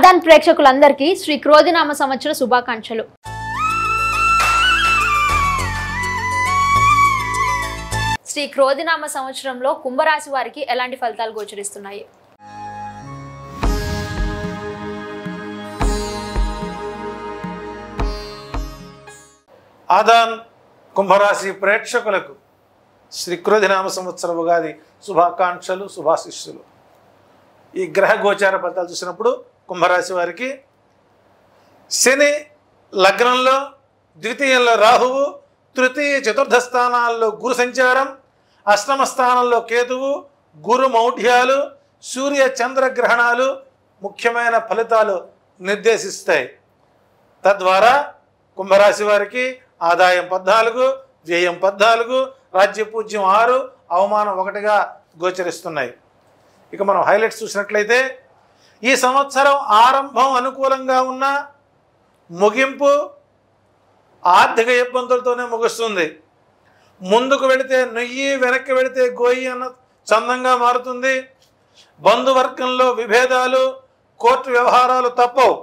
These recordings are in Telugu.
ఆదాన్ ప్రేక్షకులందరికీ శ్రీ క్రోధినామ సంవత్సర శుభాకాంక్షలు. శ్రీ క్రోధినామ సంవత్సరంలో కుంభరాశి వారికి ఎలాంటి ఫలితాలు గోచరిస్తున్నాయి? ఆదాన్ కుంభరాశి ప్రేక్షకులకు శ్రీ క్రోధినామ సంవత్సర ఉగాది శుభాకాంక్షలు, శుభాశిస్సులు. ఈ గ్రహ గోచార ఫలితాలు చూసినప్పుడు కుంభరాశి వారికి శని లగ్నంలో, ద్వితీయంలో రాహువు, తృతీయ చతుర్థ స్థానాల్లో గురు సంచారం, అష్టమ స్థానంలో కేతువు, గురు మౌఢ్యాలు, సూర్య చంద్రగ్రహణాలు ముఖ్యమైన ఫలితాలు నిర్దేశిస్తాయి. తద్వారా కుంభరాశి వారికి ఆదాయం 14, వ్యయం 14, రాజ్యపూజ్యం 6, అవమానం 1గా గోచరిస్తున్నాయి. ఇక మనం హైలైట్స్ చూసినట్లయితే ఈ సంవత్సరం ఆరంభం అనుకూలంగా ఉన్న ముగింపు ఆర్థిక ఇబ్బందులతోనే ముగుస్తుంది. ముందుకు వెళితే నుయ్యి, వెనక్కి వెళితే గోయి అన్న చందంగా మారుతుంది. బంధువర్గంలో విభేదాలు, కోర్టు వ్యవహారాలు తప్పవు.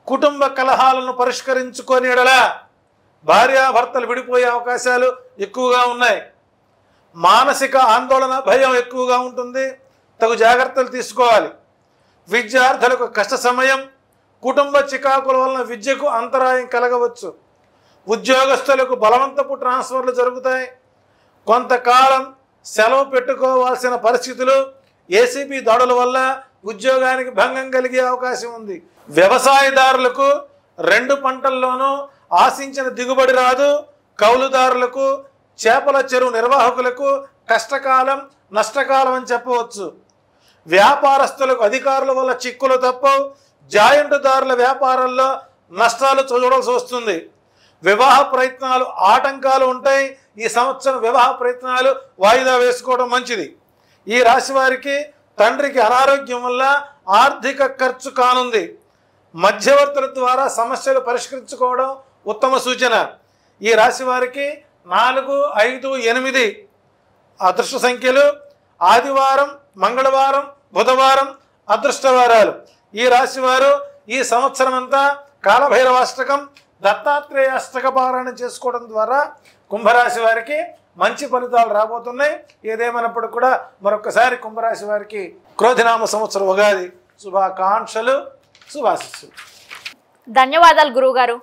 కుటుంబ కలహాలను పరిష్కరించుకొని ఎడల భార్యాభర్తలు విడిపోయే అవకాశాలు ఎక్కువగా ఉన్నాయి. మానసిక ఆందోళన, భయం ఎక్కువగా ఉంటుంది. తగు జాగ్రత్తలు తీసుకోవాలి. విద్యార్థులకు కష్ట సమయం, కుటుంబ చికాకుల వలన విద్యకు అంతరాయం కలగవచ్చు. ఉద్యోగస్తులకు బలవంతపు ట్రాన్స్ఫర్లు జరుగుతాయి. కొంతకాలం సెలవు పెట్టుకోవాల్సిన పరిస్థితులు ఏసీబీ దాడుల వల్ల ఉద్యోగానికి భంగం కలిగే అవకాశం ఉంది. వ్యవసాయదారులకు 2 పంటల్లోనూ ఆశించిన దిగుబడి రాదు. కౌలుదారులకు, చేపల చెరువు నిర్వాహకులకు కష్టకాలం, నష్టకాలం అని చెప్పవచ్చు. వ్యాపారస్తులకు అధికారుల వల్ల చిక్కులు తప్పవు. జాయింట్దారుల వ్యాపారాల్లో నష్టాలు చూడాల్సి వస్తుంది. వివాహ ప్రయత్నాలు ఆటంకాలు ఉంటాయి. ఈ సంవత్సరం వివాహ ప్రయత్నాలు వాయిదా వేసుకోవడం మంచిది. ఈ రాశి వారికి తండ్రికి అనారోగ్యం వల్ల ఆర్థిక ఖర్చు కానుంది. మధ్యవర్తుల ద్వారా సమస్యలు పరిష్కరించుకోవడం ఉత్తమ సూచన. ఈ రాశి వారికి 4, 5, 8 అదృష్ట సంఖ్యలు. ఆదివారం, మంగళవారం, బుధవారం అదృష్టవారాలు. ఈ రాశి వారు ఈ సంవత్సరం అంతా కాలభైరవాష్టకం, దత్తాత్రేయ అష్టక పారాయణం చేసుకోవడం ద్వారా కుంభరాశి వారికి మంచి ఫలితాలు రాబోతున్నాయి. ఏదేమైనప్పుడు కూడా మరొకసారి కుంభరాశి వారికి క్రోధినామ సంవత్సర ఉగాది శుభాకాంక్షలు, శుభాశిస్సులు. ధన్యవాదాలు గురువుగారు.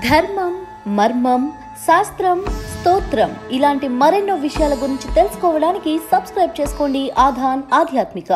ధర్మం, మర్మం, శాస్త్రం, స్తోత్రం ఇలాంటి మరెన్నో విషయాల గురించి తెలుసుకోవడానికి సబ్స్క్రైబ్ చేసుకోండి ఆధాన్ ఆధ్యాత్మిక.